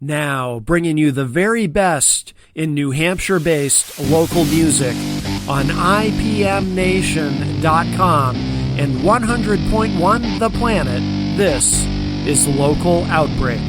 Now, bringing you the very best in New Hampshire-based local music on IPMNation.com and 100.1 The Planet, this is Local Outbreak.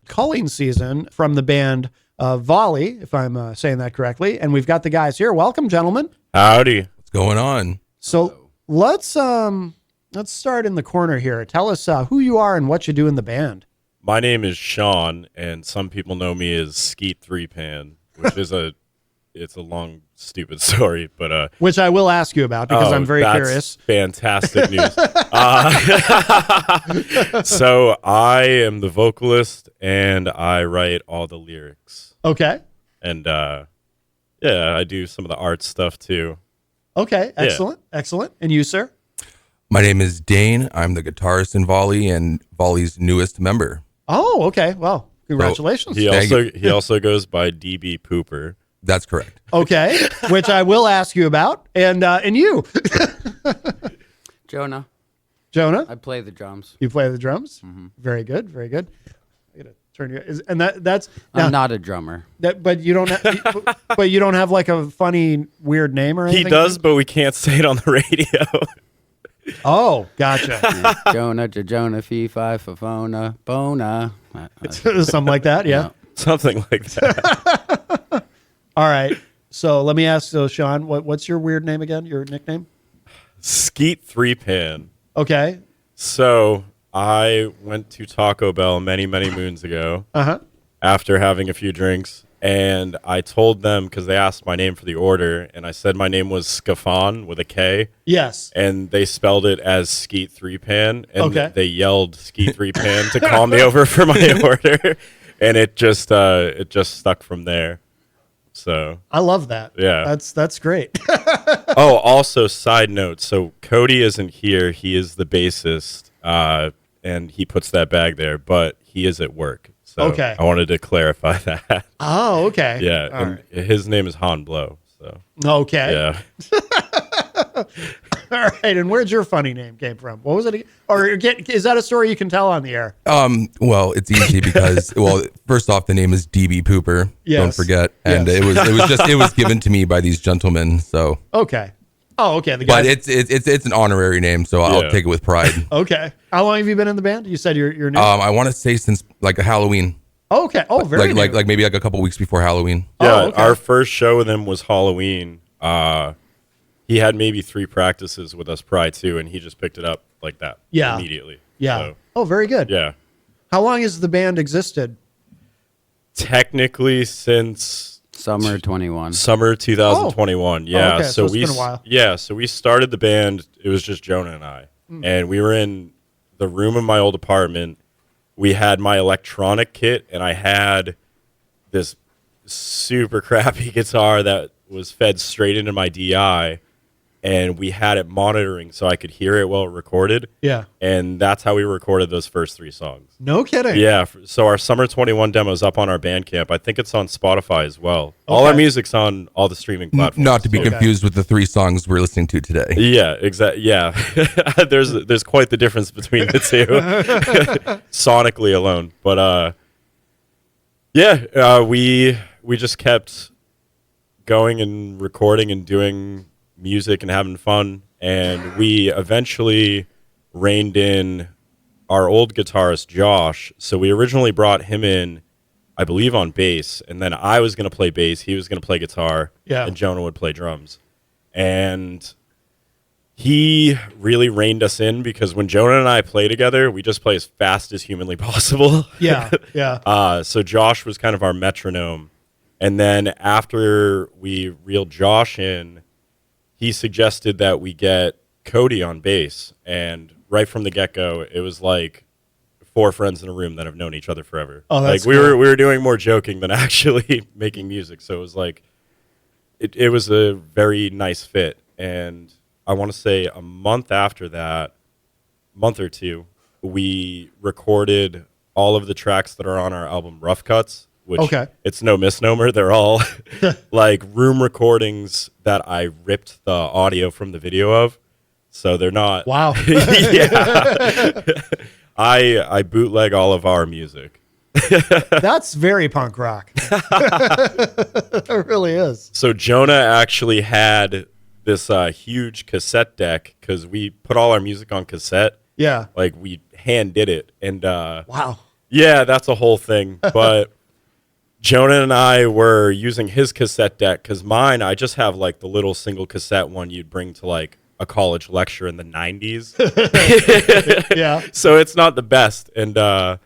Culling season from the band Vauli, if I'm saying that correctly. And we've got the guys here. Welcome, gentlemen. Howdy. What's going on? So let's start in the corner here. Tell us who you are and what you do in the band. My name is Sean, and some people know me as Skeet Three Pan, which is it's a long, stupid story, but which I will ask you about because I'm very curious. Fantastic news. So I am the vocalist, and I write all the lyrics. Okay. And yeah, I do some of the art stuff too. Okay, excellent, excellent. And you, sir? My name is Dane. I'm the guitarist in Vauli and Vauli's newest member. Oh, okay. Well, congratulations. He also goes by DB Pooper. That's correct. Okay, which I will ask you about. And you? Jonah. Jonah? I play the drums. You play the drums? Mm-hmm. Very good, very good. I gotta turn you. That's. I'm not a drummer. But you don't. But you don't have like a funny, weird name or anything. He does, but we can't say it on the radio. Oh, gotcha. Jonah, Fee, Fi, Fafona, Bona. Something like that, yeah. No. Something like that. All right. So let me ask, Sean, what's your weird name again? Your nickname? Skeet Three Pan. Okay. So I went to Taco Bell many, many moons ago after having a few drinks. And I told them, because they asked my name for the order, and I said my name was Scafon with a K. Yes. And they spelled it as Skeet Three Pan. And they yelled Skeet Three Pan to call me over for my order. And it just stuck from there. So I love that. Yeah. That's great. Oh, also, side note. So Cody isn't here. He is the bassist, and he puts that bag there, but he is at work. So I wanted to clarify that. Oh, okay. Yeah, and his name is Han Blow. So okay. Yeah. All right, and where'd your funny name came from? What was it? Or is that a story you can tell on the air? Well, it's easy because first off, the name is DB Pooper. Yes. Don't forget, and it was given to me by these gentlemen. So okay. Oh, okay. But it's an honorary name, so I'll take it with pride. Okay. How long have you been in the band? You said you're new. I want to say since like a Halloween. Okay. Oh, very like maybe like a couple weeks before Halloween. Yeah, okay. our first show with him was Halloween. He had maybe 3 practices with us prior to, and he just picked it up like that immediately. Yeah. So, oh, very good. yeah. How long has the band existed? Technically since Summer 21. summer 2021. Yeah. okay, so it's been a while. Yeah, so we started the band, it was just Jonah and I. And we were in the room of my old apartment. We had my electronic kit, and I had this super crappy guitar that was fed straight into my DI, and we had it monitoring so I could hear it while it recorded. Yeah. And that's how we recorded those first 3 songs. No kidding. Yeah, so our Summer 21 demo is up on our Bandcamp. I think it's on Spotify as well. All our music's on all the streaming platforms. Not to be confused with the 3 songs we're listening to today. Yeah, exactly. Yeah, there's quite the difference between the two, sonically alone. But we just kept going and recording and doing music and having fun, and we eventually reined in our old guitarist Josh. So we originally brought him in, I believe, on bass, and then I was going to play bass, he was going to play guitar, and Jonah would play drums. And he really reined us in, because when Jonah and I play together, we just play as fast as humanly possible. Yeah. Yeah. So Josh was kind of our metronome. And then after we reeled Josh in, he suggested that we get Cody on bass. And right from the get-go, it was like 4 friends in a room that have known each other forever. Oh, that's like we cool. were doing more joking than actually making music. So it was like it was a very nice fit. And I want to say a month after that, month or two, we recorded all of the tracks that are on our album Rough Cuts, which it's no misnomer. They're all like room recordings that I ripped the audio from the video of. So they're not. Wow. Yeah. I bootleg all of our music. That's very punk rock. It really is. So Jonah actually had this huge cassette deck, because we put all our music on cassette. Yeah. Like we hand did it. And wow. Yeah, that's a whole thing. But Jonah and I were using his cassette deck, because mine, I just have like the little single cassette one you'd bring to like a college lecture in the 90s. Yeah. So it's not the best. And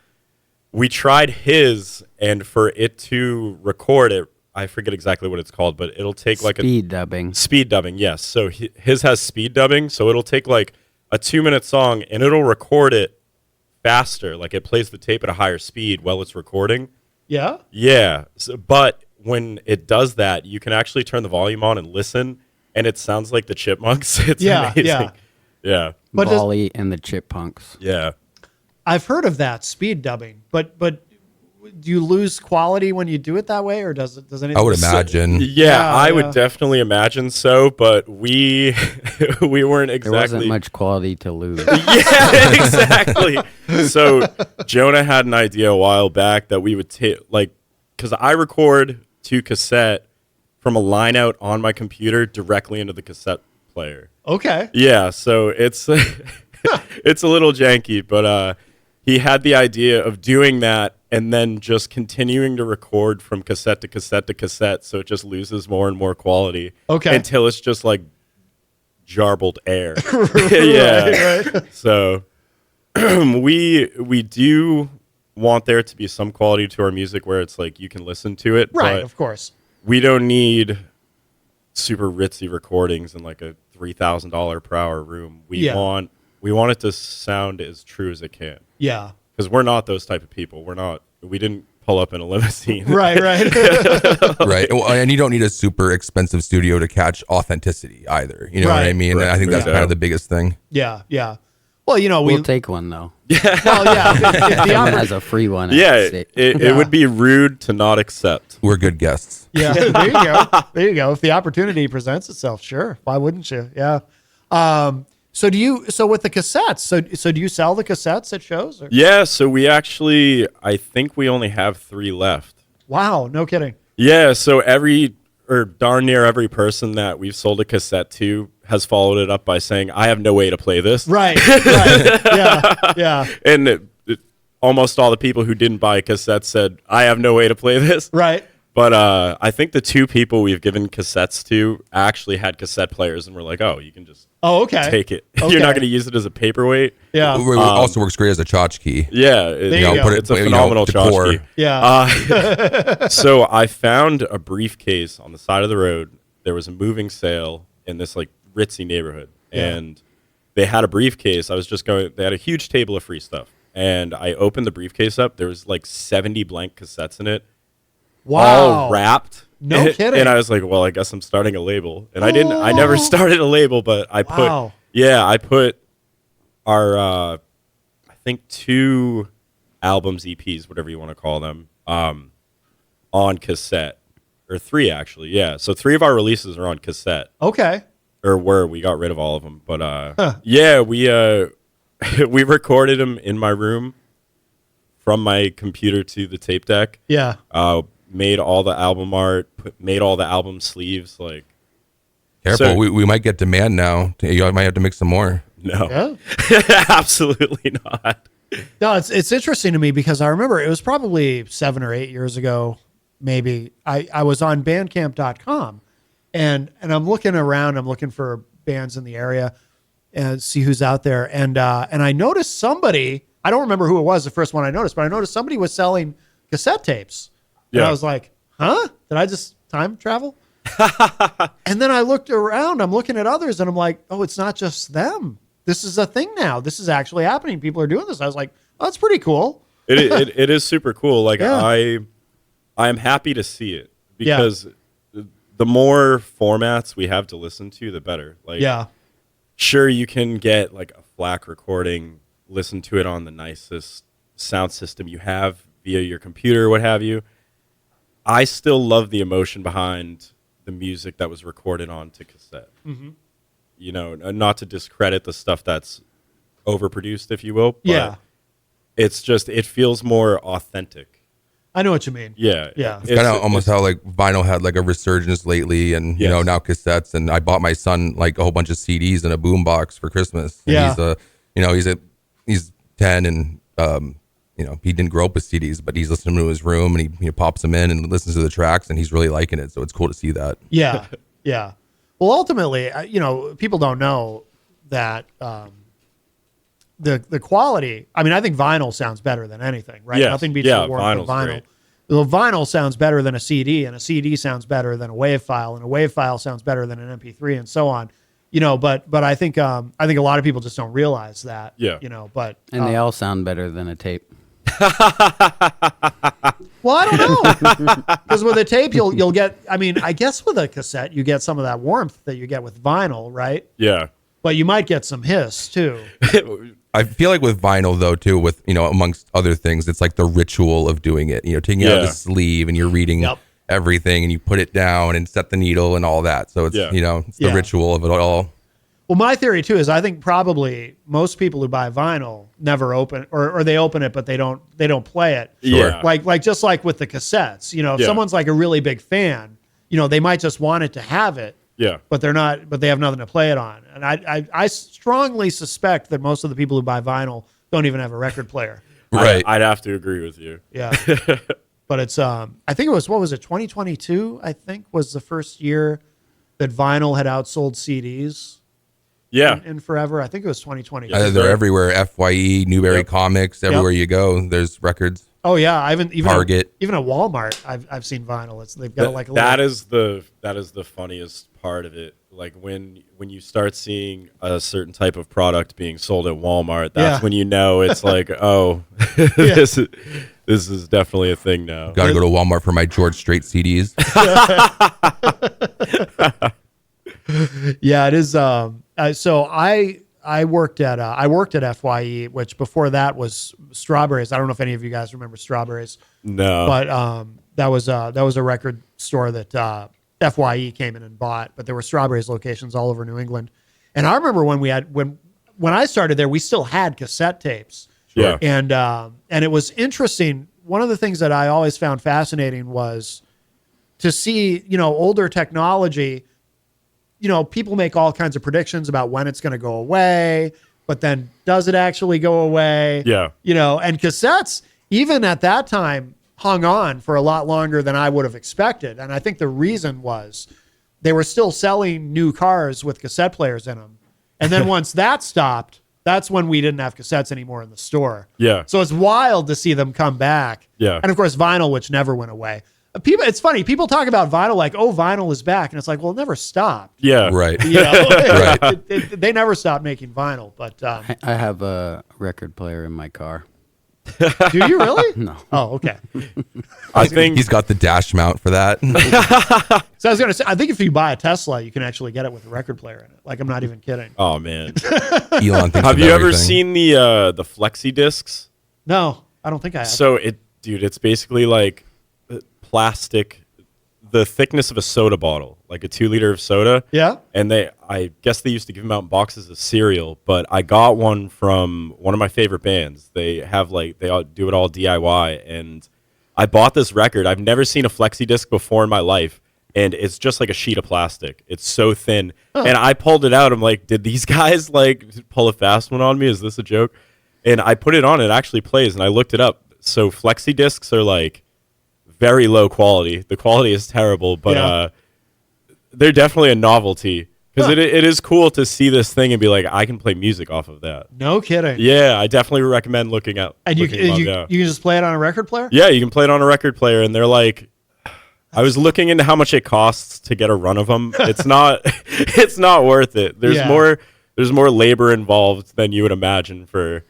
we tried his, and for it to record it, I forget exactly what it's called, but it'll take like speed dubbing. Speed dubbing, yes. So his has speed dubbing, so it'll take like a 2-minute song, and it'll record it faster. Like it plays the tape at a higher speed while it's recording. Yeah? Yeah. So, but when it does that, you can actually turn the volume on and listen, and it sounds like the Chipmunks. It's amazing. Yeah. Yeah. But Vauli and the Chipmunks. Yeah. I've heard of that, speed dubbing, but do you lose quality when you do it that way, or does anything? I would imagine. Yeah, I would definitely imagine so, but we weren't exactly. There wasn't much quality to lose. Yeah, exactly. So Jonah had an idea a while back that we would take, like, because I record to cassette from a line out on my computer directly into the cassette player. Okay. Yeah, so it's it's a little janky, but he had the idea of doing that and then just continuing to record from cassette to cassette to cassette, so it just loses more and more quality. Okay. Until it's just like jarbled air. Yeah. Right. So we do want there to be some quality to our music where it's like you can listen to it. Right, but of course. we don't need super ritzy recordings in like a $3,000 per hour room. We want it to sound as true as it can. Yeah. Because we're not those type of people. We didn't pull up in a limousine. Right. Right. Well, and you don't need a super expensive studio to catch authenticity either. You know what I mean? Right. I think that's kind of the biggest thing. Yeah. Well, we'll take one though. Well, yeah. If Someone has a free one. It would be rude to not accept. We're good guests. Yeah. There you go. There you go. If the opportunity presents itself, sure. Why wouldn't you? Yeah. So with the cassettes, so do you sell the cassettes at shows? Or? Yeah, so I think we only have 3 left. Wow, no kidding. Yeah, so darn near every person that we've sold a cassette to has followed it up by saying, I have no way to play this. Right. Yeah. And almost all the people who didn't buy cassettes said, I have no way to play this. Right. But I think the 2 people we've given cassettes to actually had cassette players, and we're like, oh, you can just okay. take it. Okay. You're not going to use it as a paperweight. Yeah. It also works great as a tchotchke. Yeah. you go. It's a phenomenal tchotchke. Yeah. So I found a briefcase on the side of the road. There was a moving sale in this like ritzy neighborhood, and they had a briefcase. They had a huge table of free stuff, and I opened the briefcase up. There was like 70 blank cassettes in it. Wow. All wrapped. No kidding. And I was like, well, I guess I'm starting a label. And I never started a label, but I put our, I think 2 albums, EPs, whatever you want to call them, on cassette. Or 3, actually. Yeah. So 3 of our releases are on cassette. Okay. We got rid of all of them. But we recorded them in my room from my computer to the tape deck. Yeah. Made all the album art, made all the album sleeves. Like, Careful, so, we might get demand now. You might have to make some more. No, Yeah. absolutely not. No, it's interesting to me because I remember it was probably 7 or 8 years ago, maybe. I was on bandcamp.com and I'm looking around, I'm looking for bands in the area and see who's out there. And I noticed somebody, I don't remember who it was, the first one I noticed, but I noticed somebody was selling cassette tapes. And I was like, huh? Did I just time travel? And then I looked around, I'm looking at others and I'm like, oh, it's not just them. This is a thing now. This is actually happening. People are doing this. I was like, oh, that's pretty cool. It is super cool. Like I'm happy to see it because the more formats we have to listen to, the better. Like, sure, you can get like a FLAC recording, listen to it on the nicest sound system you have via your computer, what have you. I still love the emotion behind the music that was recorded onto cassette. Mm-hmm. You know, not to discredit the stuff that's overproduced, if you will. But it's just, it feels more authentic. I know what you mean. Yeah. It's kind of almost how like vinyl had like a resurgence lately, and you know, now cassettes. And I bought my son like a whole bunch of CDs and a boombox for Christmas. And he's 10 and you know, he didn't grow up with CDs, but he's listening to his room and he pops them in and listens to the tracks and he's really liking it. So it's cool to see that. Yeah. Yeah. Well, ultimately, you know, people don't know that the quality. I mean, I think vinyl sounds better than anything, right? Yes. Nothing beats the warmth of vinyl. Great. The vinyl sounds better than a CD, and a CD sounds better than a WAV file, and a WAV file sounds better than an MP3, and so on. You know, but I think a lot of people just don't realize that. Yeah. You know, but And they all sound better than a tape. well, I don't know, because with a tape you'll get. I mean, I guess with a cassette you get some of that warmth that you get with vinyl, right? Yeah. But you might get some hiss too. I feel like with vinyl though too, with, you know, amongst other things, it's like the ritual of doing it, you know, taking out the sleeve and you're reading everything and you put it down and set the needle and all that. So it's, you know, it's the ritual of it all. Well, my theory too is I think probably most people who buy vinyl never open or they open it, but they don't play it. Yeah. Like just like with the cassettes, you know, if someone's like a really big fan, you know, they might just want it to have it. Yeah. But they have nothing to play it on. And I strongly suspect that most of the people who buy vinyl don't even have a record player. Right. I'd have to agree with you. Yeah. But it's I think it was 2022, I think was the first year that vinyl had outsold CDs. Yeah. In forever. I think it was 2022. They're everywhere. FYE, Newberry Comics, everywhere you go, there's records. Oh yeah, I haven't even Target. Even at Walmart, I've seen vinyl. They've got like a that is the funniest part of it. Like when you start seeing a certain type of product being sold at Walmart, that's when you know it's like, oh, this is definitely a thing now. Got to go to Walmart for my George Strait CDs. Yeah, it is. So I worked at FYE, which before that was Strawberries. I don't know if any of you guys remember Strawberries. No, but that was a record store that FYE came in and bought. But there were Strawberries locations all over New England. And I remember when I started there, we still had cassette tapes. Yeah, and it was interesting. One of the things that I always found fascinating was to see, you know, older technology. You know, people make all kinds of predictions about when it's going to go away, but then does it actually go away? Yeah. And cassettes, even at that time, hung on for a lot longer than I would have expected. And I think the reason was they were still selling new cars with cassette players in them. And then once that stopped, that's when we didn't have cassettes anymore in the store. Yeah. So it's wild to see them come back. Yeah. And of course, vinyl, which never went away. It's funny. People talk about vinyl like, oh, vinyl is back. And it's like, well, it never stopped. Yeah. Right. Right. They never stopped making vinyl. But I have a record player in my car. do you really? No. Oh, okay. I think He's got the dash mount for that. So I was going to say, I think if you buy a Tesla, you can actually get it with a record player in it. Like, I'm not even kidding. Oh man. Elon thinks Have of you ever everything. seen the flexi discs? No, I don't think I have. So it's basically like plastic, the thickness of a soda bottle, like a 2 liter of soda. Yeah. And I guess they used to give them out in boxes of cereal, but I got one from one of my favorite bands. They all do it all DIY, and I bought this record. I've never seen a flexi disc before in my life, and it's just like a sheet of plastic. It's so thin. And I pulled it out. I'm like, did these guys like pull a fast one on me? Is this a joke? And I put it on. It actually plays, and I looked it up. So flexi discs are like very low quality. The quality is terrible, but they're definitely a novelty because it is cool to see this thing and be like, I can play music off of that. No kidding. Yeah, I definitely recommend looking at. And you looking them up, can just play it on a record player? yeah, you can play it on a record player, and they're like, I was looking into how much it costs to get a run of them. It's not worth it. There's more labor involved than you would imagine for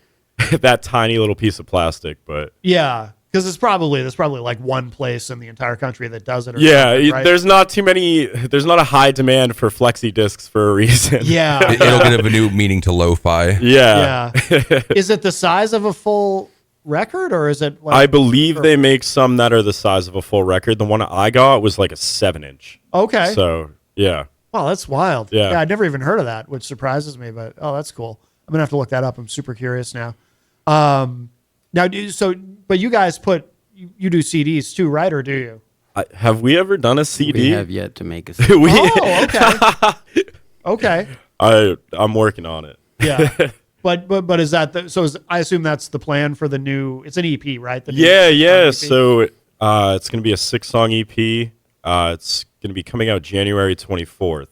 that tiny little piece of plastic, but Yeah. Because there's probably like one place in the entire country that does it. Or yeah, something, right? there's not a high demand for flexi discs for a reason. Yeah. It'll get a new meaning to lo-fi. Yeah. Is it the size of a full record, or is it? Like, I believe they make some that are the size of a full record. The one I got was like a 7-inch. Okay. So yeah. Wow, that's wild. Yeah. I'd never even heard of that, which surprises me. But that's cool. I'm gonna have to look that up. I'm super curious now. But you guys you do CDs too, right? Or do you? Have we ever done a CD? We have yet to make a Oh, okay. Okay. I'm working on it. Yeah. But is that I assume that's the plan for the new? It's an EP, right? The new Yeah. EP? So it's gonna be a 6-song EP. It's gonna be coming out January 24th.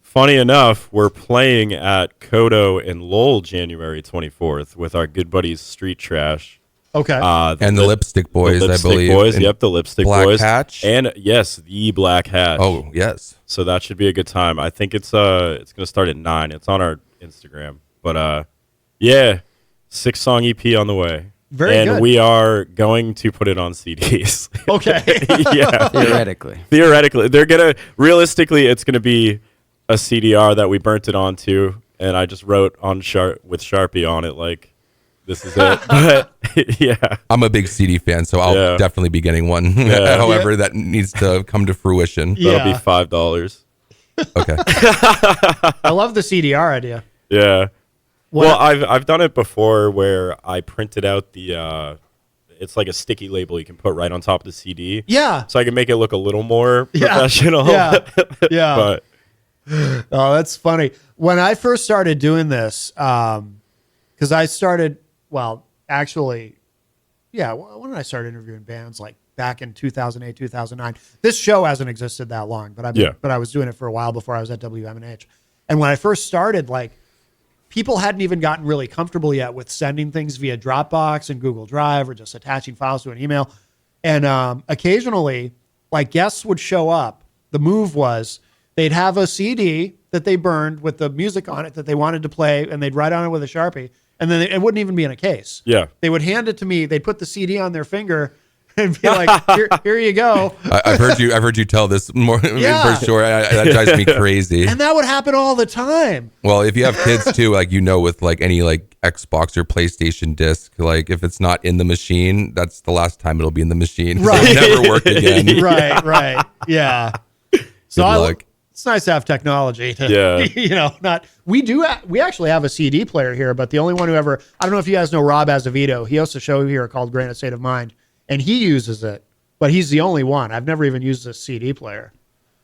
Funny enough, we're playing at Kodo in Lowell January 24th with our good buddies Street Trash. Okay. And the Lipstick Boys, the Lipstick I believe. Boys, and yep, the Lipstick Black Boys. Hatch. And yes, the Black Hatch. Oh, yes. So that should be a good time. I think it's going to start at 9. It's on our Instagram. But yeah, 6-song EP on the way. Very and good. we are going to put it on CDs. Okay. Yeah. Theoretically. Realistically, it's going to be a CDR that we burnt it onto, and I just wrote on with Sharpie on it like, this is it. But yeah. I'm a big CD fan, so I'll definitely be getting one. Yeah. However, that needs to come to fruition. That'll be $5. Okay. I love the CDR idea. Yeah. What- Well, I've done it before where I printed out it's like a sticky label you can put right on top of the CD. Yeah. So I can make it look a little more Yeah. professional. Yeah. Yeah. But Oh, that's funny. When I first started doing this, because I started, when did I start interviewing bands? Like back in 2008, 2009. This show hasn't existed that long, but I was doing it for a while before I was at WMNH. And when I first started, like, people hadn't even gotten really comfortable yet with sending things via Dropbox and Google Drive or just attaching files to an email. And occasionally, like, guests would show up. The move was they'd have a CD that they burned with the music on it that they wanted to play, and they'd write on it with a Sharpie. And then it wouldn't even be in a case. Yeah. They would hand it to me. They'd put the CD on their finger and be like, here you go. I've heard you tell this more Yeah. for sure. That drives me crazy. And that would happen all the time. Well, if you have kids too, like, with like any like Xbox or PlayStation disc, like if it's not in the machine, that's the last time it'll be in the machine. Right. It'll never work again. Right. Yeah. So Good luck. it's nice to have technology to, we actually have a CD player here, but the only one who ever, I don't know if you guys know Rob Azevedo. He hosts a show here called Granite State of Mind, and he uses it, but he's the only one. I've never even used a CD player.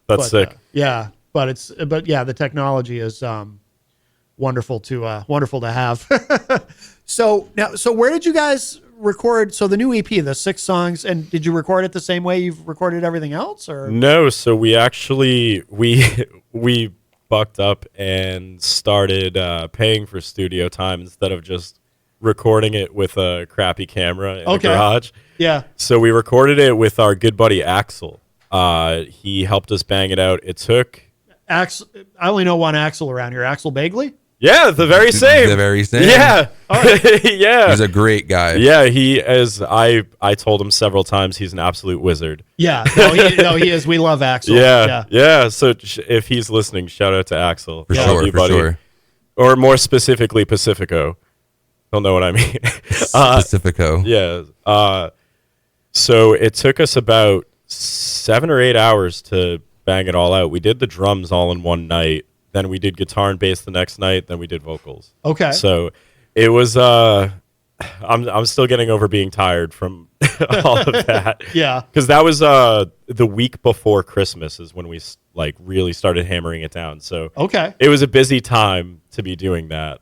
That's sick. But the technology is wonderful to have. So where did you guys record? So the new EP, the 6 songs, and did you record it the same way you've recorded everything else, or no? So we actually we bucked up and started paying for studio time instead of just recording it with a crappy camera in the garage. Yeah. So we recorded it with our good buddy Axel. He helped us bang it out. It took Axel. I only know one Axel around here. Axel Bagley. Yeah, the very same. The very same. Yeah. Right. Yeah. He's a great guy. Yeah, he is. I told him several times he's an absolute wizard. Yeah. No, he is. We love Axel. Yeah. So if he's listening, shout out to Axel. For sure. Or more specifically, Pacifico. He'll know what I mean. Pacifico. Yeah. So it took us about 7 or 8 hours to bang it all out. We did the drums all in one night. Then we did guitar and bass the next night. Then we did vocals. Okay. So it was. I'm still getting over being tired from all of that. Yeah. Because that was the week before Christmas is when we really started hammering it down. So it was a busy time to be doing that.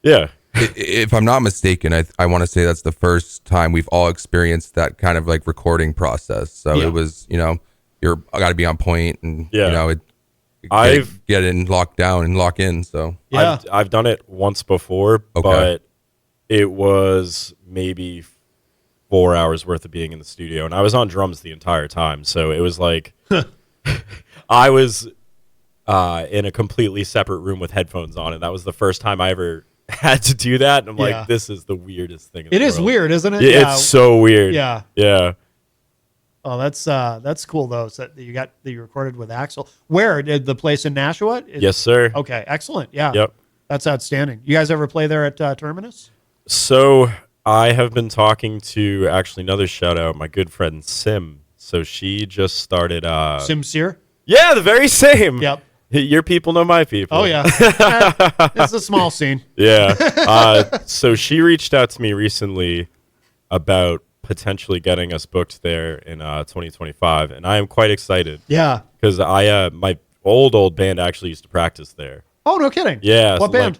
Yeah. If I'm not mistaken, I want to say that's the first time we've all experienced that kind of like recording process. So it was, you're got to be on point and get in, lock down, and lock in. So I've done it once before, but it was maybe 4 hours worth of being in the studio, and I was on drums the entire time. So it was like I was in a completely separate room with headphones on, and that was the first time I ever had to do that. And I'm like, this is the weirdest thing. It is weird, isn't it? Yeah, it's so weird. Yeah. Oh, that's cool though. So that you recorded with Axel. Where did the place in Nashua? Yes, sir. Okay, excellent. Yeah. Yep. That's outstanding. You guys ever play there at Terminus? So I have been talking to another shout out, my good friend Sim. So she just started. Sincere? Yeah, the very same. Yep. Your people know my people. Oh yeah. It's a small scene. Yeah. So she reached out to me recently about potentially getting us booked there in 2025, and I am quite excited. Yeah. Because my old band actually used to practice there. Oh, no kidding. Yeah. What band?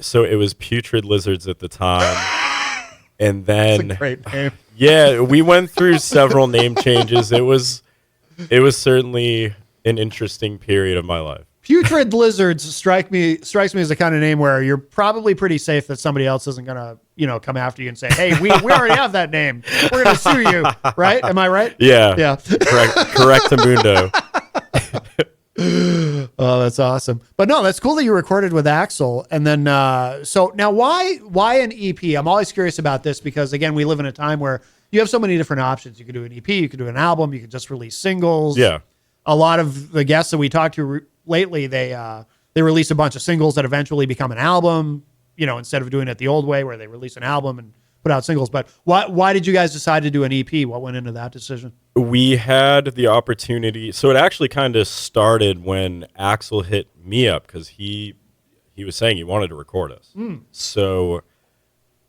So it was Putrid Lizards at the time. And then that's a great name. Yeah, we went through several name changes. It was certainly an interesting period of my life. Putrid Lizards strikes me as the kind of name where you're probably pretty safe that somebody else isn't gonna, come after you and say, "Hey, we already have that name. We're gonna sue you." Right? Am I right? Yeah. Yeah. Correct, Mundo. Oh, that's awesome. But no, that's cool that you recorded with Axel. And then, so now why an EP? I'm always curious about this because again, we live in a time where you have so many different options. You could do an EP, you could do an album, you could just release singles. Yeah. A lot of the guests that we talked to lately, they release a bunch of singles that eventually become an album, instead of doing it the old way where they release an album and put out singles. But why did you guys decide to do an EP? What went into that decision? We had the opportunity. So it actually kind of started when Axel hit me up because he was saying he wanted to record us. So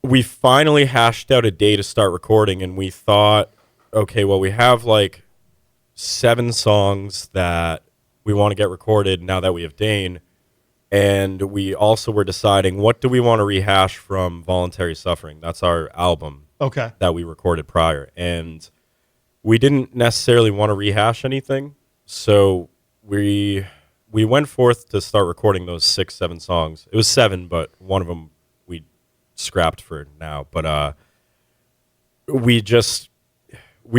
we finally hashed out a day to start recording, and we thought, okay, well, we have 7 songs that we want to get recorded now that we have Dane. And we also were deciding what do we want to rehash from Voluntary Suffering. That's our album that we recorded prior. And we didn't necessarily want to rehash anything. So we went forth to start recording those 6-7 songs. It was 7, but one of them we scrapped for now. But we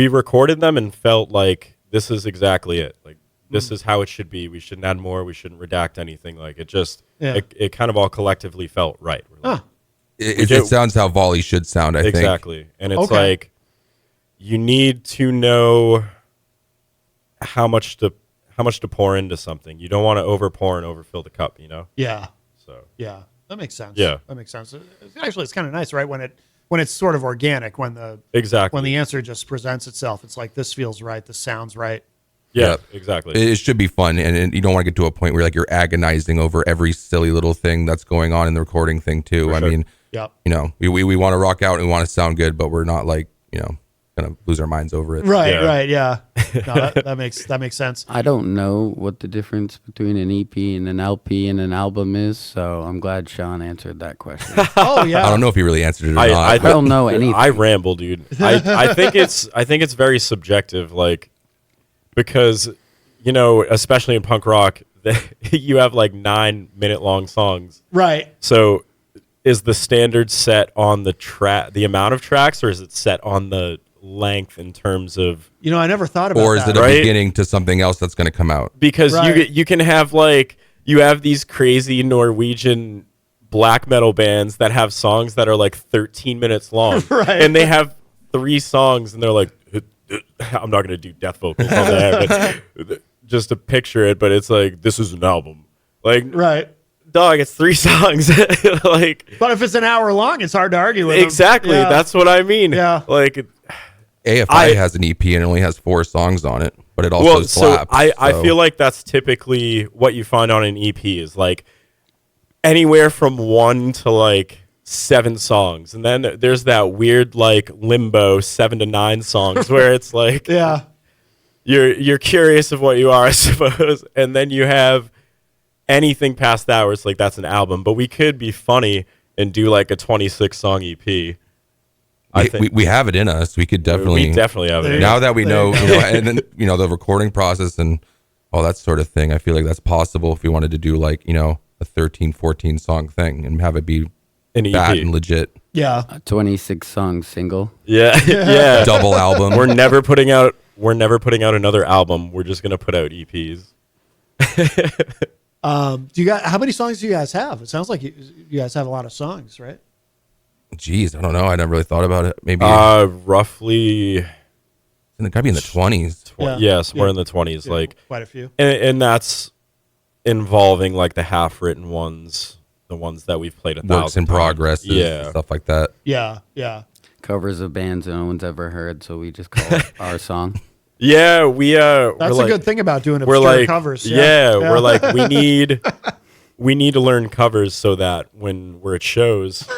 recorded them and felt like this is exactly it. This is how it should be. We shouldn't add more. We shouldn't redact anything. It kind of all collectively felt right. It sounds how Vauli should sound, I think. Exactly. And it's you need to know how much to pour into something. You don't want to over pour and overfill the cup, Yeah. So yeah, that makes sense. Yeah, that makes sense. Actually, it's kind of nice, right? When it's sort of organic, when the answer just presents itself. It's like, this feels right. This sounds right. Yeah, exactly. It should be fun, and you don't want to get to a point where you're agonizing over every silly little thing that's going on in the recording thing too. I mean, we want to rock out and we want to sound good, but we're not gonna lose our minds over it. Right. Yeah. No, that makes sense. I don't know what the difference between an EP and an LP and an album is, so I'm glad Sean answered that question. Oh yeah. I don't know if he really answered it or I not. I don't know anything. I ramble, dude. I think it's very subjective, like, because, you know, especially in punk rock, you have like 9-minute long songs. Right. So is the standard set on the amount of tracks, or is it set on the length in terms of, You know, I never thought about Or is that. it a Right? beginning to something else that's going to come out? because Right. you can have like, you have these crazy Norwegian black metal bands that have songs that are like 13 minutes long. Right. And they have 3 songs and they're like, I'm not going to do death vocals on there, but just to picture it, but it's like, this is an album. Like, Right. dog, it's 3 songs. Like, But if it's an hour long, it's hard to argue with them. exactly. Yeah. That's what I mean. Yeah. Like, AFI has an EP and it only has 4 songs on it, but it also slaps. I feel like that's typically what you find on an EP is like anywhere from 1 to like 7 songs, and then there's that weird like limbo 7 to 9 songs where it's like Yeah. you're curious of what you are, I suppose, and then you have anything past that where it's like that's an album. But we could be funny and do like a 26 song EP. I think we have it in us. We could definitely we definitely have it. now that we know, There you know, and then you know the recording process and all that sort of thing. I feel like that's possible if we wanted to do like, you know, a 13, 14 song thing and have it be An bad EP. and legit. Yeah. A 26 song single. Yeah, yeah. Double album. We're never putting out another album. We're just gonna put out E EPs. Do you guys? How many songs do you guys have? It sounds like you guys have a lot of songs, right? Jeez, I don't know. I never really thought about it. Maybe Roughly, it gotta be in the 20s. yeah, somewhere in the 20s, Yeah, like, quite a few. and that's involving like the half-written ones, the ones that we've played 1,000 Works in times. progress, Yeah, stuff like that. Yeah. Yeah. Covers of bands no one's ever heard, so we just call it our song. yeah. We That's we're a good thing about doing We're obscure like covers. Yeah, we're like we need to learn covers so that when we're at shows,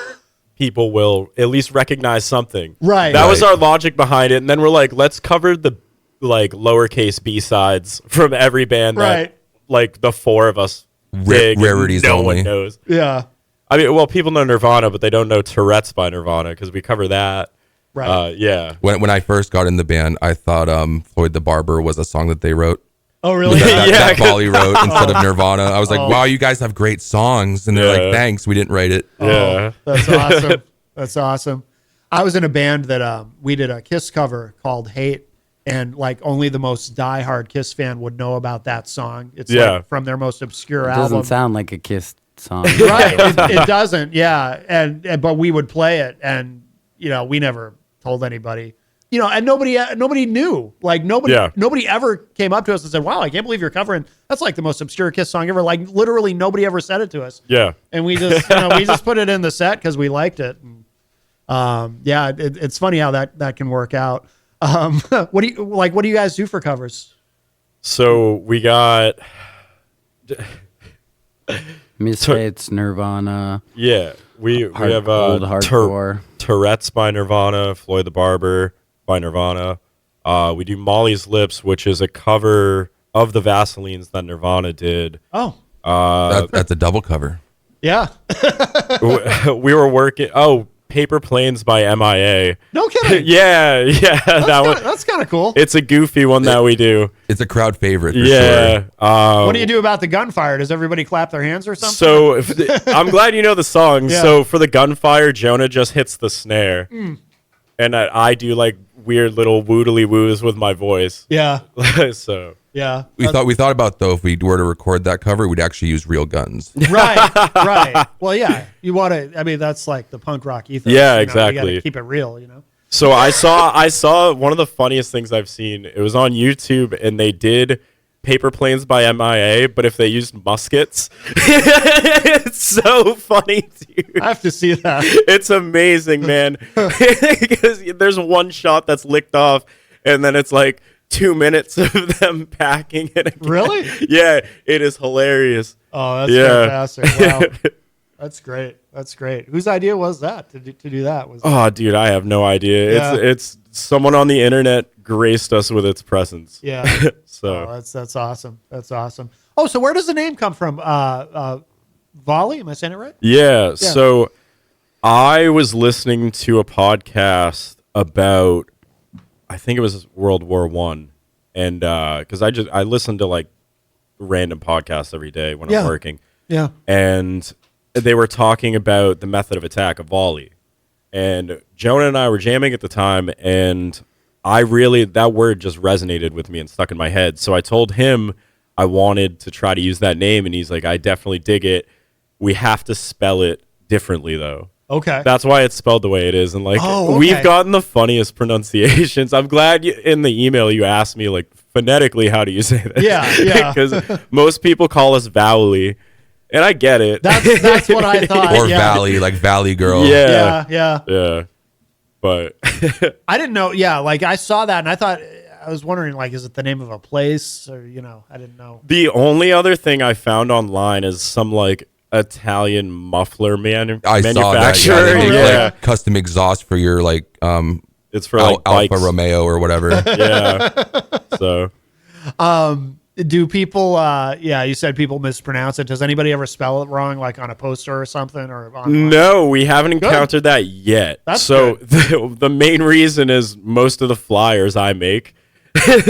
people will at least recognize something. Right. That was Right. our logic behind it. And then we're like, let's cover the like lowercase B-sides from every band that Right. like the 4 of us dig and rarities no only. one knows. Yeah. I mean, well, people know Nirvana, but they don't know Tourette's by Nirvana because we cover that. Right. Yeah. When I first got in the band, I thought Floyd the Barber was a song that they wrote. Oh, really? That Yeah. Vauli wrote instead of Nirvana. I was like, wow, you guys have great songs. And they're Yeah. like, thanks, we didn't write it. Yeah. That's awesome. That's awesome. I was in a band that we did a Kiss cover called Hate, and like only the most diehard Kiss fan would know about that song. It's Yeah. like from their most obscure It album. doesn't sound like a Kiss song. Right. It doesn't. Yeah. And but we would play it, and you know, we never told anybody. You know, and nobody knew. Like nobody ever came up to us and said, "Wow, I can't believe you're covering. That's like the most obscure Kiss song ever." Like literally nobody ever said it to us. Yeah. And we just we just put it in the set because we liked it. And, yeah, it's funny how that can work out. What do you guys do for covers? So we got, Misfits, Nirvana, yeah, we have old hardcore. Tourette's by Nirvana, Floyd the Barber by Nirvana. We do Molly's Lips, which is a cover of the Vaselines that Nirvana did. Oh, That's a double cover. yeah. We were working. Oh, Paper Planes by MIA. No kidding. Yeah, that one. That's kind of cool. It's a goofy one that we do. It's a crowd favorite for Yeah. sure. What do you do about the gunfire? Does everybody clap their hands or something? So I'm glad you know the song. Yeah. So for the gunfire, Jonah just hits the snare, and I do like weird little woodly woos with my voice. Yeah. So Yeah. We thought about though, if we were to record that cover, we'd actually use real guns. Right. Well, yeah. You want to. I mean, that's like the punk rock ethos. Yeah, you know, exactly. You gotta keep it real. You know. So I saw one of the funniest things I've seen. It was on YouTube, and they did Paper Planes by MIA, but if they used muskets, it's so funny, dude. I have to see that. It's amazing, man. Because there's one shot that's licked off, and then it's like 2 minutes of them packing it again. Really? Yeah, it is hilarious. Oh, that's Yeah. fantastic. Wow. That's great. That's great. Whose idea was that to do that? Was Oh, dude, I have no idea. Yeah. It's someone on the internet graced us with its presence. Yeah. So that's awesome. That's awesome. Oh, so where does the name come from? Vauli, am I saying it right? yeah. So I was listening to a podcast about, I think it was World War One, and because I listen to like random podcasts every day when I'm working. Yeah. And they were talking about the method of attack of volley. And Jonah and I were jamming at the time, and that word just resonated with me and stuck in my head. So I told him I wanted to try to use that name, and he's like, I definitely dig it. We have to spell it differently, though. Okay. That's why it's spelled the way it is. And like, we've gotten the funniest pronunciations. I'm glad in the email you asked me like phonetically, how do you say that? Yeah. Because most people call us Vauli. And I get it. That's what I thought. Or Valley, like Valley Girl. Yeah. But I didn't know. Yeah, like I saw that and I was wondering, like, is it the name of a place or I didn't know. The only other thing I found online is some like Italian muffler I manufacturer. saw that. Yeah, they make like custom exhaust for your like it's for like Alfa bikes. Romeo or whatever. Yeah. So do people you said people mispronounce it. Does anybody ever spell it wrong, like on a poster or something, or online? No, we haven't encountered that yet. That's so the main reason is most of the flyers I make.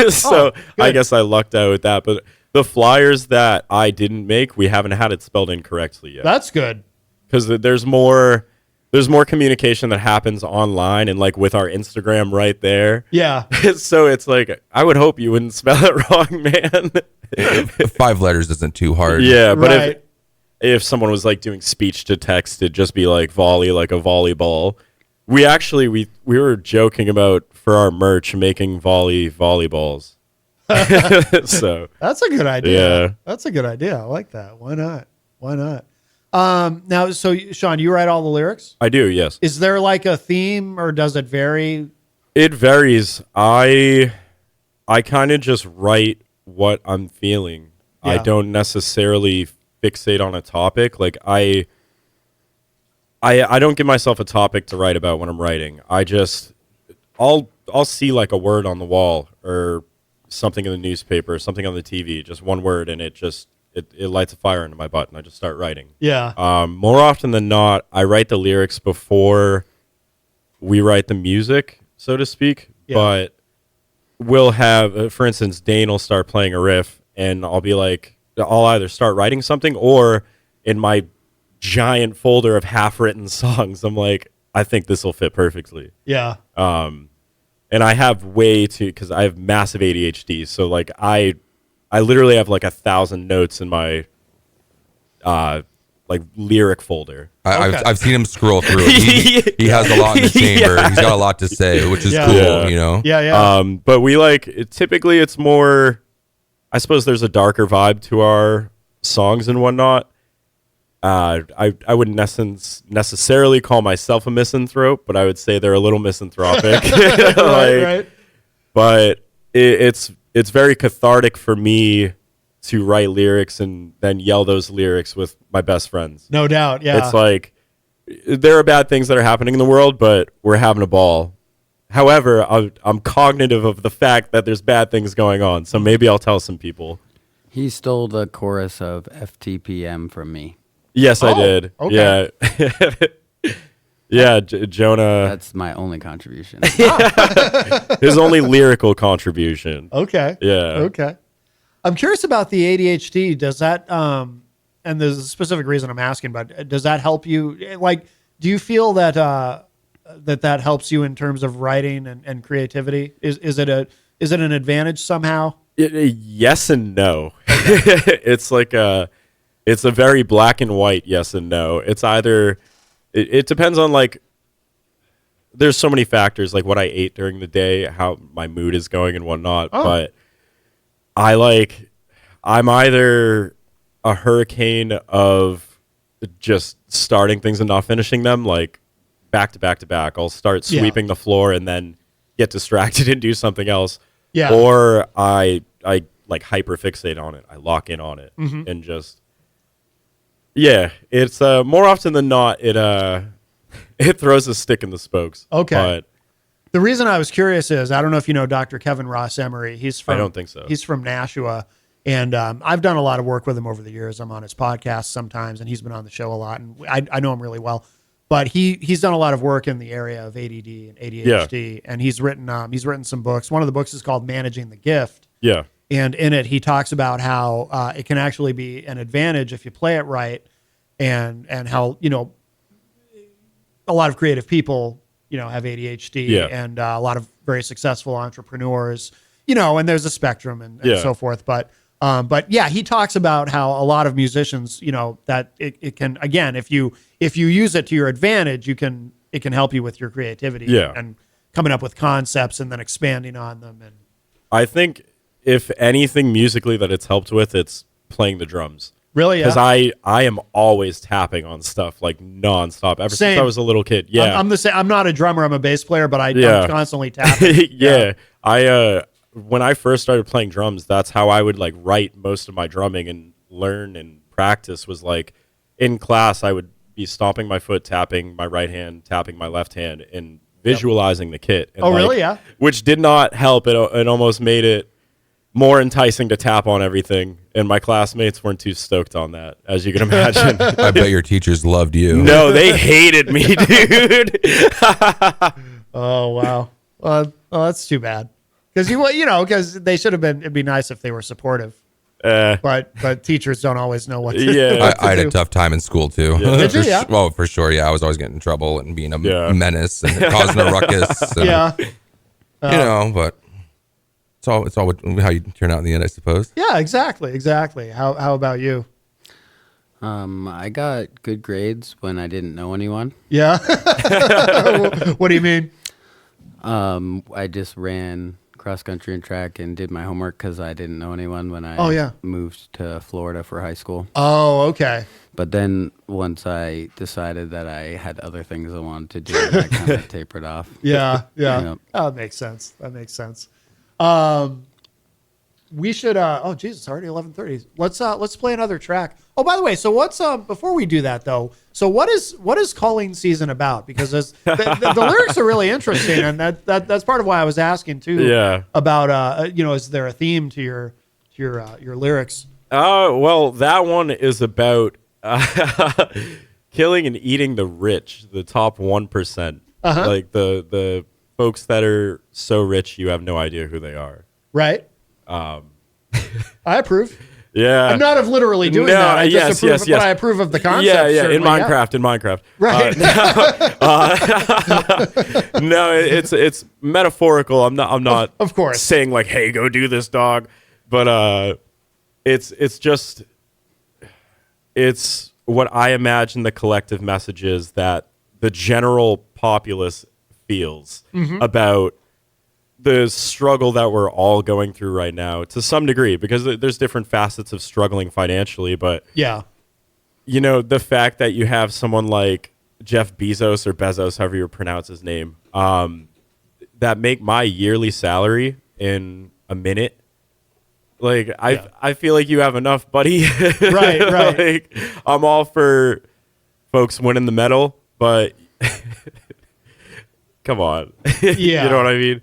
So I guess I lucked out with that. But the flyers that I didn't make, we haven't had it spelled incorrectly yet. That's good. Because there's more communication that happens online and like with our Instagram right there. Yeah. So it's like, I would hope you wouldn't spell it wrong, man. 5 letters isn't too hard. Yeah, but Right. if someone was like doing speech to text, it'd just be like volley, like a volleyball. We actually we were joking about for our merch making volleyballs. So That's a good idea. Yeah. That's a good idea. I like that. Why not? Now, so Sean, you write all the lyrics? I do, yes. Is there like a theme, or does it vary? It varies. I kind of just write what I'm feeling. Yeah. I don't necessarily fixate on a topic. Like I don't give myself a topic to write about when I'm writing. I'll see like a word on the wall or something in the newspaper, something on the TV, just one word, and it lights a fire into my butt, and I just start writing. Yeah. More often than not, I write the lyrics before we write the music, so to speak. Yeah. But we'll have, for instance, Dane will start playing a riff, and I'll be like, I'll either start writing something, or in my giant folder of half-written songs, I'm like, I think this will fit perfectly. Yeah. And I have because I have massive ADHD, so like I literally have like 1,000 notes in my like lyric folder. I've seen him scroll through it. He has a lot in the chamber. Yeah. He's got a lot to say, which is Yeah. cool, Yeah. you know? Yeah. But we typically it's more, I suppose there's a darker vibe to our songs and whatnot. I wouldn't necessarily call myself a misanthrope, but I would say they're a little misanthropic. Right. But it's very cathartic for me to write lyrics and then yell those lyrics with my best friends. No doubt. Yeah. It's like there are bad things that are happening in the world, but we're having a ball. However, I'm cognitive of the fact that there's bad things going on, so maybe I'll tell some people. He stole the chorus of FTPM from me. Yes, I did. okay. Yeah. Yeah, Jonah, That's my only contribution. his only lyrical contribution. Okay. Yeah. Okay. I'm curious about the ADHD. Does that, and there's a specific reason I'm asking, but does that help you? Like, do you feel that, that helps you in terms of writing and creativity? Is it an advantage somehow? Yes and no. It's like it's a very black and white yes and no. It's either, it depends on like, there's so many factors, like what I ate during the day, how my mood is going and whatnot. But I'm either a hurricane of just starting things and not finishing them, like back to back to back. I'll start sweeping the floor and then get distracted and do something else. Yeah. Or I like hyper fixate on it. I lock in on it and just, it's more often than not, it throws a stick in the spokes. Okay. The reason I was curious is, I don't know if you know Dr. Kevin Ross Emery. I don't think so. He's from Nashua. And I've done a lot of work with him over the years. I'm on his podcast sometimes, and he's been on the show a lot. And I know him really well. But he's done a lot of work in the area of ADD and ADHD. And he's written some books. One of the books is called Managing the Gift. Yeah. And in it, he talks about how it can actually be an advantage if you play it right, and how, a lot of creative people, have ADHD, and a lot of very successful entrepreneurs, and there's a spectrum and so forth. But yeah, he talks about how a lot of musicians, that it can, again, if you use it to your advantage, it can help you with your creativity and coming up with concepts and then expanding on them. And I think if anything musically that it's helped with, it's playing the drums. Really? Because I am always tapping on stuff like nonstop ever since I was a little kid. Yeah. I'm the same. I'm not a drummer. I'm a bass player, but I'm constantly tapping. When I first started playing drums, that's how I would like write most of my drumming and learn and practice was like in class, I would be stomping my foot, tapping my right hand, tapping my left hand, and visualizing the kit. And really? Yeah. Which did not help. It almost made it more enticing to tap on everything. And my classmates weren't too stoked on that, as you can imagine. I bet your teachers loved you. No, they hated me, dude. Oh, wow. Well, that's too bad. Because they should have been. It'd be nice if they were supportive. But teachers don't always know what to do. I had a tough time in school too. Yeah. Did you? Yeah. Well, for sure. Yeah, I was always getting in trouble and being a menace and causing a ruckus. And, but it's all how you turn out in the end, I suppose. Yeah, exactly. How about you? I got good grades when I didn't know anyone. Yeah. What do you mean? I just ran cross country and track and did my homework because I didn't know anyone when I moved to Florida for high school. Oh, okay. But then once I decided that I had other things I wanted to do, I kind of tapered off. Yeah. Oh, that makes sense. We should. Oh, Jesus, already 11:30. Let's play another track. Oh, by the way, so what's before we do that though? So what is Calling Season about? Because the lyrics are really interesting, and that's part of why I was asking too. Yeah. About is there a theme to your lyrics? Well, that one is about killing and eating the rich, the top 1%. Like the folks that are so rich you have no idea who they are. Right. I approve. Yeah. I'm not of literally doing that. I just approve, but I approve of the concept. Yeah. In Minecraft. Right. No, it's metaphorical. I'm not of course saying like, hey, go do this, dog. But it's what I imagine the collective message is that the general populace feels about the struggle that we're all going through right now to some degree, because there's different facets of struggling financially. But the fact that you have someone like Jeff Bezos or Bezos, however you pronounce his name, that make my yearly salary in a minute. Like I feel like you have enough, buddy. Right. Like, I'm all for folks winning the medal, but come on. Yeah. You know what I mean?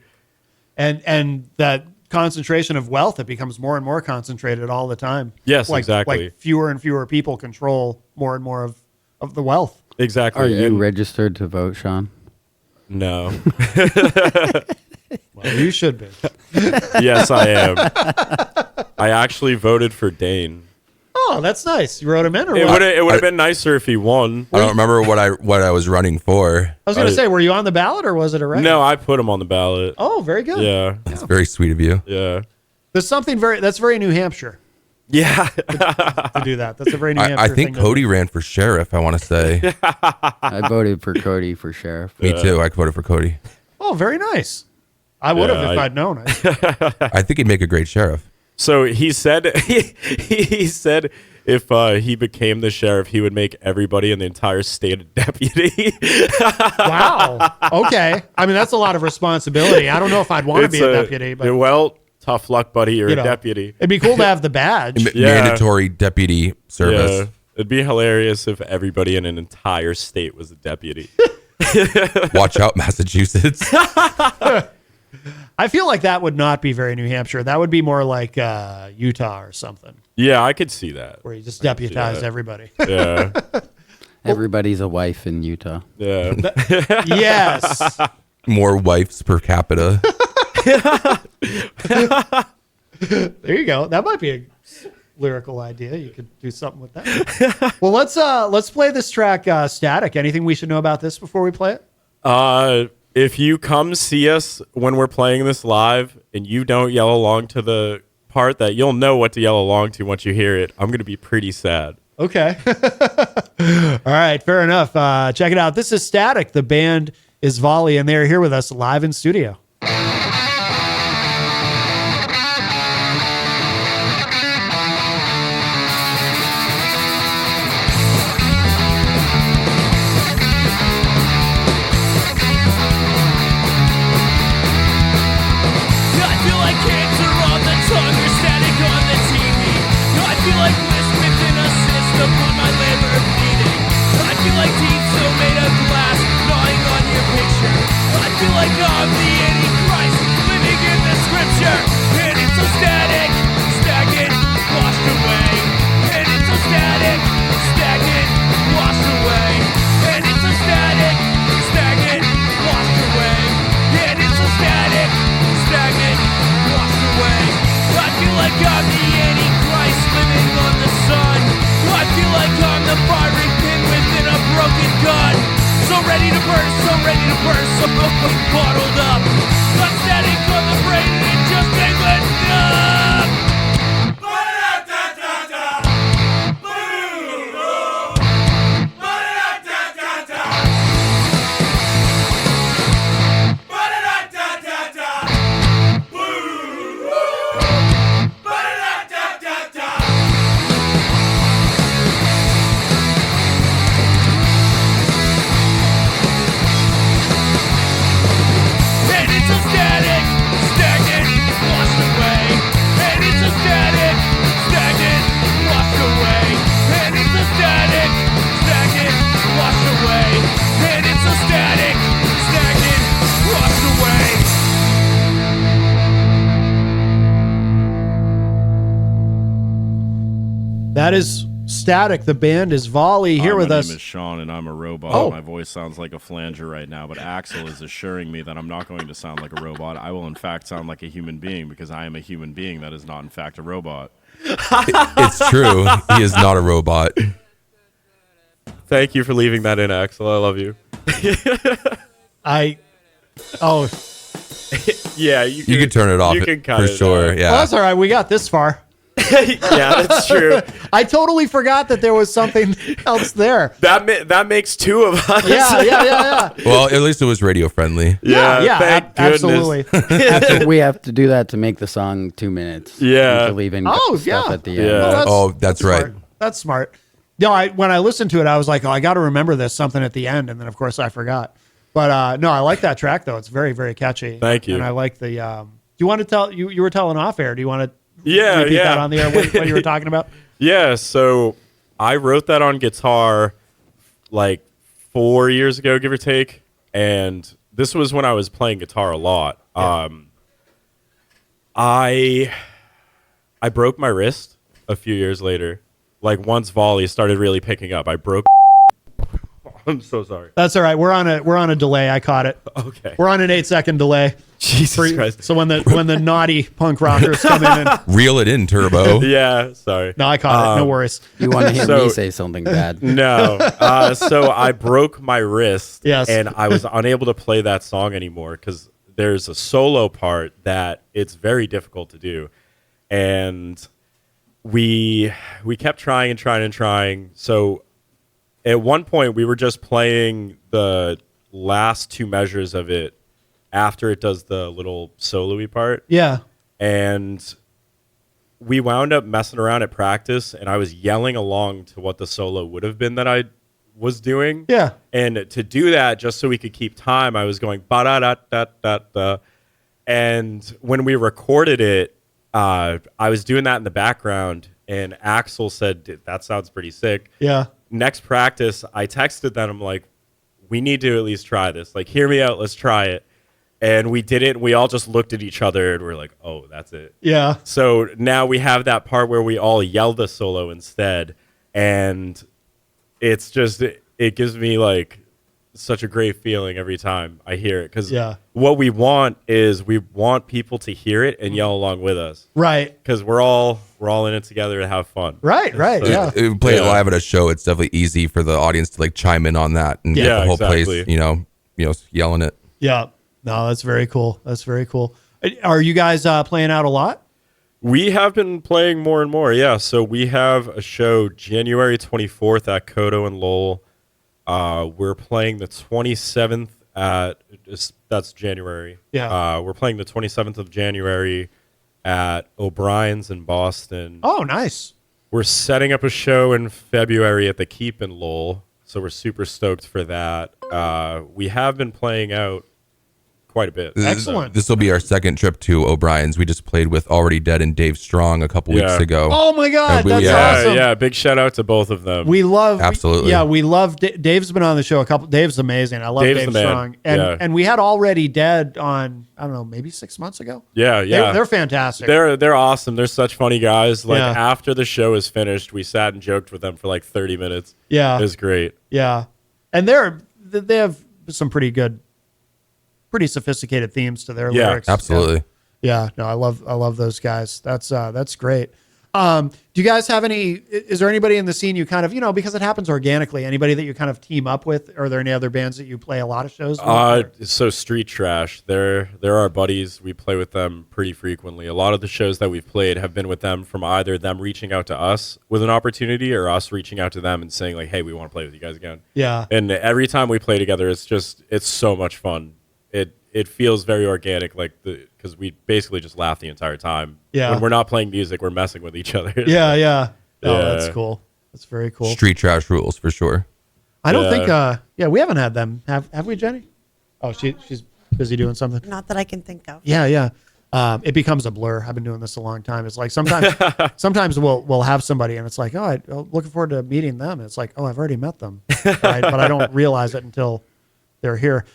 And that concentration of wealth, it becomes more and more concentrated all the time. Yes, exactly. Like fewer and fewer people control more and more of the wealth. Exactly. Are you registered to vote, Sean? No. Well, you should be. Yes, I am. I actually voted for Dane. Oh, that's nice. You wrote him in, or it what? would have been nicer if he won. I don't remember what I was running for. I was going to say, were you on the ballot or was it a regular? No, I put him on the ballot. Oh, very good. Yeah. That's very sweet of you. Yeah. There's something that's very New Hampshire Yeah. to do that. That's a very New Hampshire I thing think Cody ran for sheriff, I want to say. I voted for Cody for sheriff. Me too. I voted for Cody. Oh, very nice. I would have if I'd known. I think he'd make a great sheriff. So he said he said if he became the sheriff, he would make everybody in the entire state a deputy. Wow. Okay. I mean, that's a lot of responsibility. I don't know if I'd want to be a deputy, but well, tough luck, buddy. You're a deputy. It'd be cool to have the badge. Mandatory deputy service. Yeah. It'd be hilarious if everybody in an entire state was a deputy. Watch out, Massachusetts. I feel like that would not be very New Hampshire. That would be more like Utah or something, Yeah, I could see that. where you just deputize everybody. Yeah. Everybody's a wife in Utah. Yeah. Yes. More wives per capita. There you go. That might be a lyrical idea. You could do something with that. Well, let's play this track, Static. Anything we should know about this before we play it? If you come see us when we're playing this live and you don't yell along to the part that you'll know what to yell along to once you hear it, I'm going to be pretty sad. Okay. All right. Fair enough. Check it out. This is Static. The band is Vauli, and they're here with us live in studio. That is Static. The band is Vauli here with us. My name is Sean, and I'm a robot. Oh. My voice sounds like a flanger right now, but Axel is assuring me that I'm not going to sound like a robot. I will, in fact, sound like a human being because I am a human being that is not, in fact, a robot. It's true. He is not a robot. Thank you for leaving that in, Axel. I love you. Yeah, You can turn it off You can cut for it sure. out. Yeah. Well, that's all right. We got this far. Yeah, that's true. I totally forgot that there was something else there. That makes two of us. Yeah. Well, at least it was radio friendly. Yeah, thank goodness. Absolutely. We have to do that to make the song 2 minutes. Yeah. To leave in Oh, stuff yeah. at the Yeah. end. That's right. Smart. That's smart. No, when I listened to it, I was like, oh, I got to remember this something at the end, and then of course I forgot. But no, I like that track though. It's very, very catchy. Thank you. And I like the. Do you want to tell? You were telling off air. Do you want to? Yeah, repeat yeah. that on the air. What you were talking about? Yeah, so I wrote that on guitar like 4 years ago, give or take. And this was when I was playing guitar a lot. Yeah. I broke my wrist a few years later. Like once Vauli started really picking up, I broke. I'm so sorry. That's all right. We're on a delay. I caught it. Okay. We're on an 8-second delay. Jesus Christ. So when the naughty punk rockers come in and Reel it in, Turbo. Yeah, sorry. no, I caught it. No worries. You want to hear So- me say something bad? No. So I broke my wrist. Yes. And I was unable to play that song anymore because there's a solo part that it's very difficult to do. And we kept trying and trying and trying. So at one point we were just playing the last two measures of it after it does the little solo-y part. Yeah. And we wound up messing around at practice, and I was yelling along to what the solo would have been that I was doing. Yeah. And to do that, just so we could keep time, I was going ba-da-da-da-da-da. And when we recorded it, I was doing that in the background, and Axel said, "That sounds pretty sick." Yeah. Next practice, I texted them. I'm like, we need to at least try this. Like, hear me out. Let's try it. And we did it. We all just looked at each other and we're like, oh, that's it. Yeah. So now we have that part where we all yell the solo instead. And it's just, it gives me like such a great feeling every time I hear it. Because what we want is we want people to hear it and yell along with us. Right. Because we're all in it together to have fun. Right. So, If we play it live at a show, it's definitely easy for the audience to like chime in on that and get the whole place, you know, yelling it. Yeah. No, that's very cool. Are you guys playing out a lot? We have been playing more and more, yeah. So we have a show January 24th at Kodo and Lowell. We're playing the 27th that's January. Yeah. We're playing the 27th of January at O'Brien's in Boston. Oh, nice. We're setting up a show in February at the Keep in Lowell, so we're super stoked for that. We have been playing out quite a bit. Excellent. This will be our second trip to O'Brien's. We just played with Already Dead and Dave Strong a couple weeks ago. Oh my God, that's awesome. Yeah, big shout out to both of them. We love absolutely. We love Dave's been on the show a couple. Dave's amazing. I love Dave Strong, and we had Already Dead on. I don't know, maybe 6 months ago. Yeah. They're fantastic. They're awesome. They're such funny guys. Like after the show is finished, we sat and joked with them for like 30 minutes. Yeah, it was great. Yeah, and they have some pretty sophisticated themes to their lyrics. Absolutely. Yeah, no, I love those guys. That's great. Do you guys have is there anybody in the scene you kind of, because it happens organically, anybody that you kind of team up with? Are there any other bands that you play a lot of shows with? So Street Trash, they're our buddies. We play with them pretty frequently. A lot of the shows that we've played have been with them from either them reaching out to us with an opportunity or us reaching out to them and saying like, hey, we want to play with you guys again. Yeah. And every time we play together, it's so much fun. It feels very organic, because we basically just laugh the entire time. Yeah. When we're not playing music, we're messing with each other. Yeah. Oh, that's cool. That's very cool. Street Trash rules for sure. I don't think. We haven't had them. Have we, Jenny? Oh, she's busy doing something. Not that I can think of. Yeah. It becomes a blur. I've been doing this a long time. It's like sometimes we'll have somebody and it's like, oh, I'm looking forward to meeting them. And it's like, oh, I've already met them, but I don't realize it until they're here.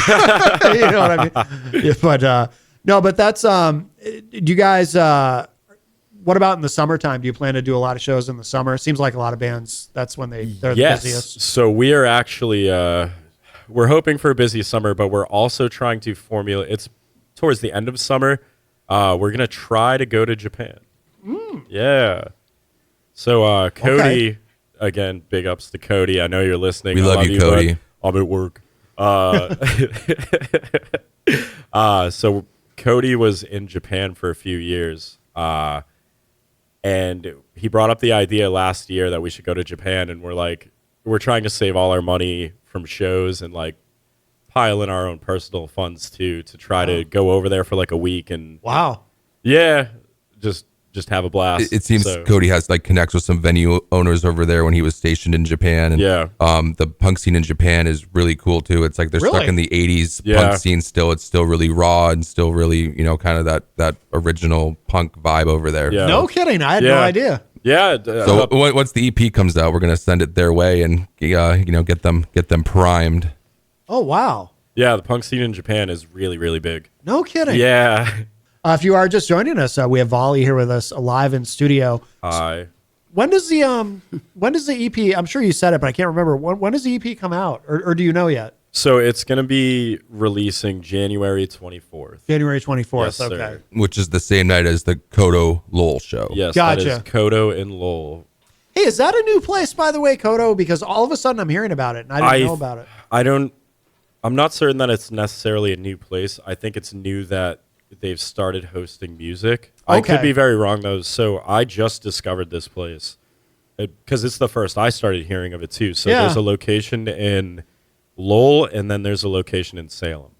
You know what I mean? Yeah, but no, but that's do you guys what about in the summertime? Do you plan to do a lot of shows in the summer? It seems like a lot of bands, that's when they're the busiest. So we are actually we're hoping for a busy summer, but we're also trying to formulate, it's towards the end of summer. We're going to try to go to Japan. Yeah. So Cody, again, big ups to Cody. I know you're listening. We love you, Cody. I'm at work. So Cody was in Japan for a few years, and he brought up the idea last year that we should go to Japan, and we're trying to save all our money from shows and like pile in our own personal funds too to try to go over there for like a week and just have a blast. It seems Cody has like connects with some venue owners over there when he was stationed in Japan. And the punk scene in Japan is really cool too. It's like they're stuck in the 80s punk scene still. It's still really raw and still really, kind of that original punk vibe over there. Yeah. No kidding. I had no idea. Yeah. So once the EP comes out, we're going to send it their way and get them primed. Oh, wow. Yeah, the punk scene in Japan is really, really big. No kidding. Yeah. If you are just joining us, we have Vauli here with us live in studio. Hi. When does the EP? I'm sure you said it, but I can't remember. When does the EP come out, or do you know yet? So it's going to be releasing January 24th. January 24th. Yes, okay. sir. Which is the same night as the Kodo Lowell show. Yes, gotcha. That is Kodo in Lowell. Hey, is that a new place, by the way, Kodo? Because all of a sudden I'm hearing about it, and I didn't know about it. I'm not certain that it's necessarily a new place. I think it's new that they've started hosting music. Okay. I could be very wrong, though. So I just discovered this place because it's the first I started hearing of it, too. So there's a location in Lowell, and then there's a location in Salem.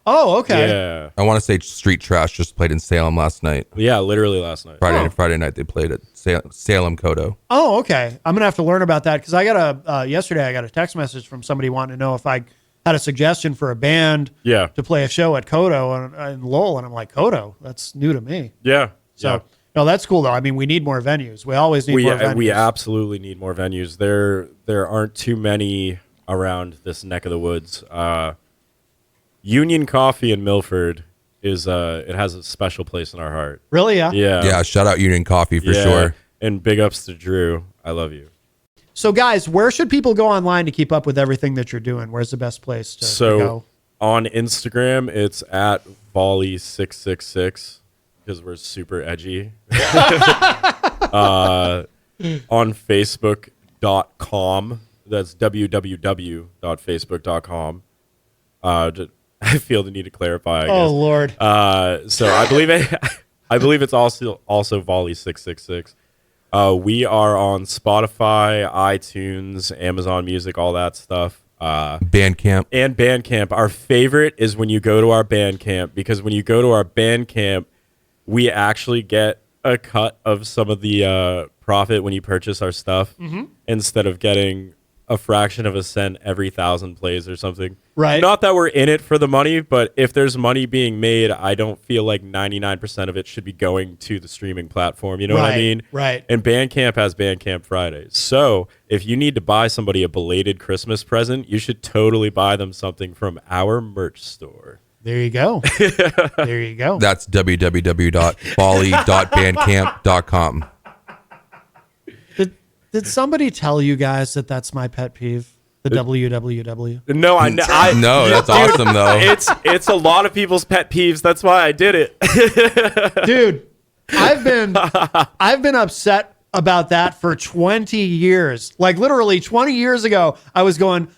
Oh, okay. Yeah. I want to say Street Trash just played in Salem last night. Yeah, literally last night. Friday night they played at Salem Kodo. Oh, okay. I'm gonna have to learn about that because I got yesterday I got a text message from somebody wanting to know if I had a suggestion for a band to play a show at Kodo and Lowell, and I'm like, Kodo, that's new to me. Yeah. So no, that's cool though. I mean, we need more venues. We always need more venues. We absolutely need more venues. There aren't too many around this neck of the woods. Union Coffee in Milford is it has a special place in our heart. Really? Yeah. Yeah. Shout out Union Coffee for sure. And big ups to Drew. I love you. So, guys, where should people go online to keep up with everything that you're doing? Where's the best place to go? On Instagram, it's at Vauli666 because we're super edgy. On Facebook.com, that's www.facebook.com. I feel the need to clarify. I guess. Lord. So I believe it's also Vauli666. We are on Spotify, iTunes, Amazon Music, all that stuff. Bandcamp. Our favorite is when you go to our Bandcamp, because when you go to our Bandcamp, we actually get a cut of some of the profit when you purchase our stuff, instead of getting a fraction of a cent every 1,000 plays or something. Right. Not that we're in it for the money, but if there's money being made, I don't feel like 99% of it should be going to the streaming platform. You know what I mean? Right. And Bandcamp has Bandcamp Fridays. So if you need to buy somebody a belated Christmas present, you should totally buy them something from our merch store. There you go. There you go. That's www.volley.bandcamp.com. Did somebody tell you guys that that's my pet peeve? The www. No, No, that's awesome though. It's a lot of people's pet peeves. That's why I did it. Dude, I've been upset about that for 20 years. Like literally 20 years ago, I was going,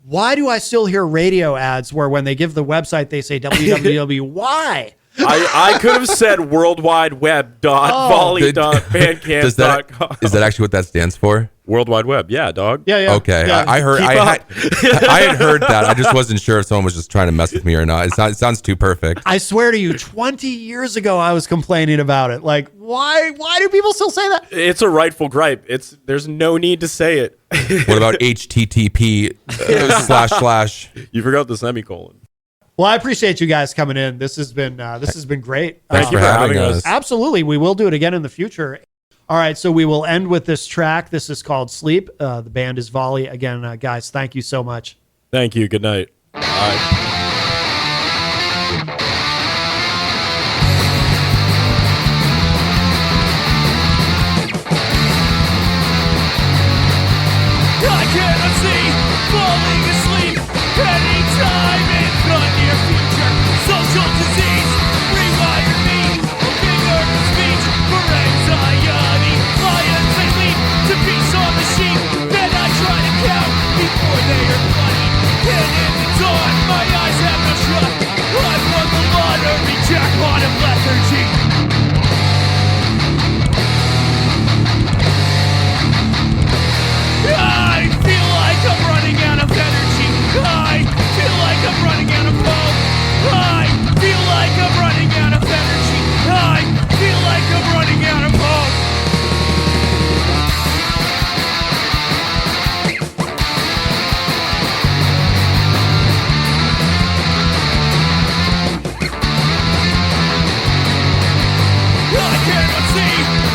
why do I still hear radio ads where when they give the website they say www? Why? I could have said worldwideweb.volley.bandcamp.com. Is that actually what that stands for? World Wide Web, yeah, dog. Yeah. Okay, Yeah. I heard. I had heard that. I just wasn't sure if someone was just trying to mess with me or not. It sounds too perfect. I swear to you, 20 years ago, I was complaining about it. Like, why do people still say that? It's a rightful gripe. There's no need to say it. What about HTTP // You forgot the semicolon. Well, I appreciate you guys coming in. This has been great. Thanks for having us. Absolutely, we will do it again in the future. All right, so we will end with this track. This is called Sleep. The band is Vauli. Again, guys, thank you so much. Thank you. Good night. Bye. I cannot see falling asleep anytime in the near future. Social disease rewired me, figure of speech for anxiety. Lions they leap to peace on the sheep. Then I try to count before they are bloody. And in the dawn, my eyes have no shut. I won the lottery jackpot of lethargy. I feel like I'm running out of energy. I feel like I'm running out of hope. I feel like I'm running out of energy. I feel like I'm running out of hope. I cannot see